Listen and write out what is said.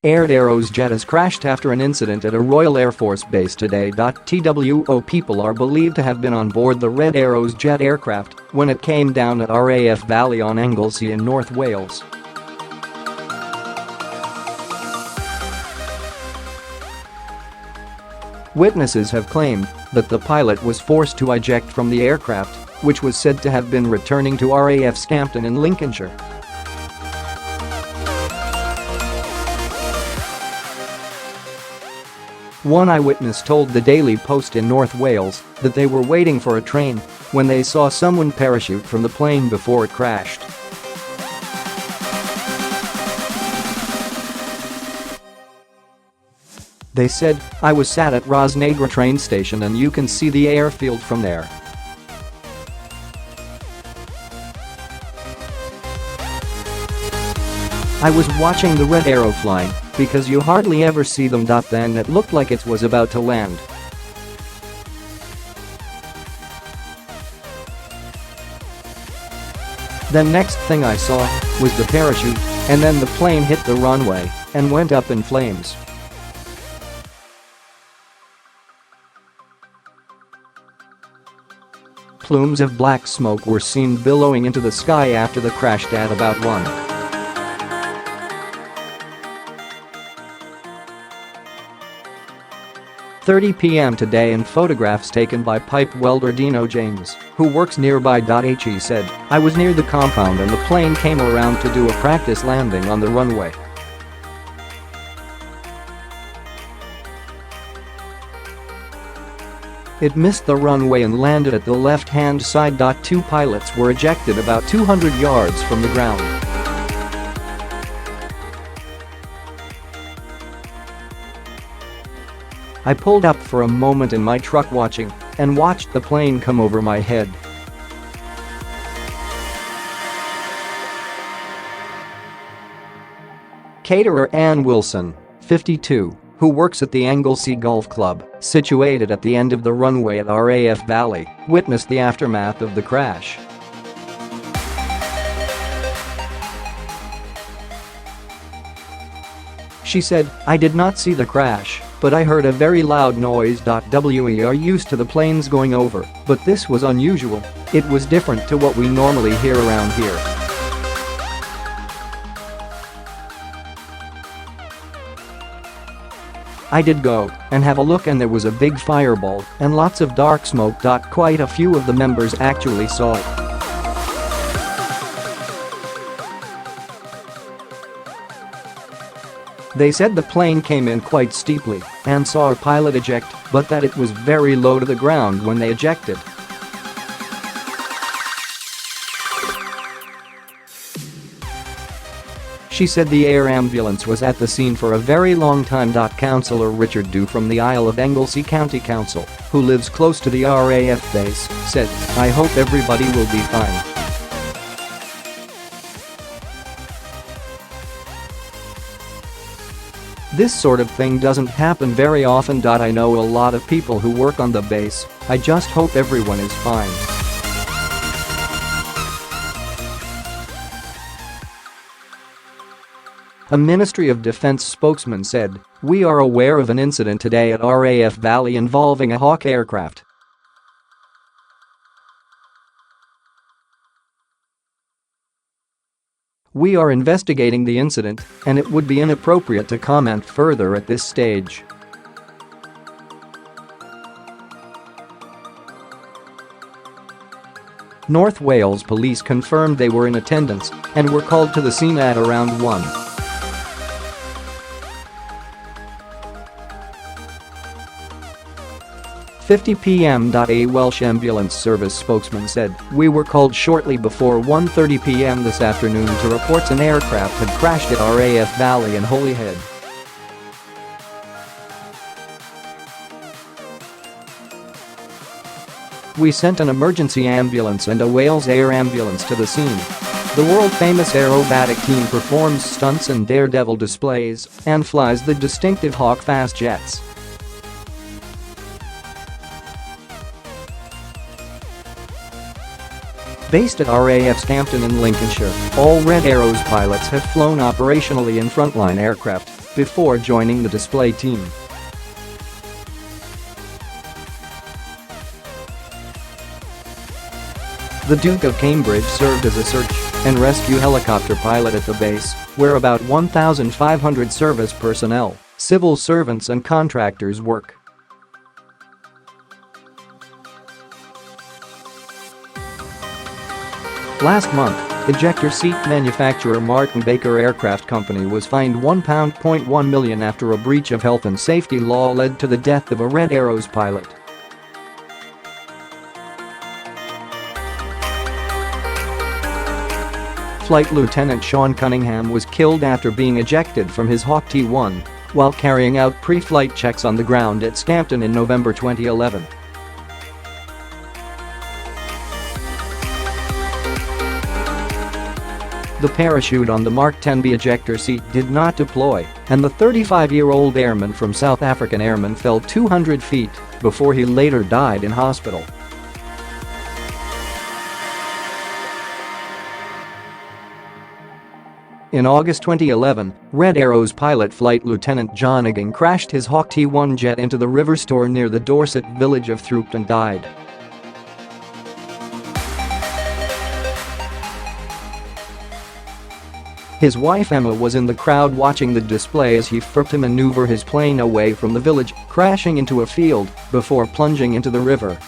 Air Arrow's jet has crashed after an incident at a Royal Air Force base today. Two people are believed to have been on board the Red Arrow's jet aircraft when it came down at RAF Valley on Anglesey in North Wales. Witnesses have claimed that the pilot was forced to eject from the aircraft, which was said to have been returning to RAF Scampton in Lincolnshire. One eyewitness told the Daily Post in North Wales that they were waiting for a train when they saw someone parachute from the plane before it crashed. They said, "I was sat at Rhosneigr train station and you can see the airfield from there. I was watching the Red Arrow flying, because you hardly ever see them. Then it looked like it was about to land. The next thing I saw was the parachute, and then the plane hit the runway and went up in flames." Plumes of black smoke were seen billowing into the sky after the crash at about 1:30 p.m. today, and photographs taken by pipe welder Deno James, who works nearby.He, said, "I was near the compound and the plane came around to do a practice landing on the runway. It missed the runway and landed at the left-hand side. Two pilots were ejected about 200 yards from the ground. I pulled up for a moment in my truck watching and watched the plane come over my head." Caterer Anne Wilson, 52, who works at the Anglesey Golf Club, situated at the end of the runway at RAF Valley, witnessed the aftermath of the crash. She said, "I did not see the crash, but I heard a very loud noise.We are used to the planes going over, but this was unusual. It was different to what we normally hear around here." "I did go and have a look and there was a big fireball and lots of dark smoke. Quite a few of the members actually saw it." They said the plane came in quite steeply and saw a pilot eject, but that it was very low to the ground when they ejected. She said the air ambulance was at the scene for a very long time. Councillor Richard Dew from the Isle of Anglesey County Council, who lives close to the RAF base, said, "I hope everybody will be fine." "This sort of thing doesn't happen very often. I know a lot of people who work on the base. I just hope everyone is fine." A Ministry of Defence spokesman said, "We are aware of an incident today at RAF Valley involving a Hawk aircraft. We are investigating the incident, and it would be inappropriate to comment further at this stage." North Wales police confirmed they were in attendance and were called to the scene at around 1:50 p.m. A Welsh Ambulance Service spokesman said, "We were called shortly before 1:30 p.m. this afternoon to report an aircraft had crashed at RAF Valley in Holyhead. We sent an emergency ambulance and a Wales air ambulance to the scene. The world-famous aerobatic team performs stunts and daredevil displays and flies the distinctive Hawk fast jets. Based at RAF Scampton in Lincolnshire, all Red Arrows pilots have flown operationally in frontline aircraft before joining the display team. The Duke of Cambridge served as a search and rescue helicopter pilot at the base, where about 1,500 service personnel, civil servants and contractors work. Last month, ejector seat manufacturer Martin Baker Aircraft Company was fined £1.1 million after a breach of health and safety law led to the death of a Red Arrows pilot. Flight Lieutenant Sean Cunningham was killed after being ejected from his Hawk T1 while carrying out pre-flight checks on the ground at Scampton in November 2011. The parachute on the Mark 10B ejector seat did not deploy, and the 35-year-old airman from South African Airmen fell 200 feet before he later died in hospital. In August 2011, Red Arrows pilot Flight Lieutenant John Egan crashed his Hawk T1 jet into the river store near the Dorset village of Throop and died. His wife Emma was in the crowd watching the display as he flipped to maneuver his plane away from the village, crashing into a field before plunging into the river.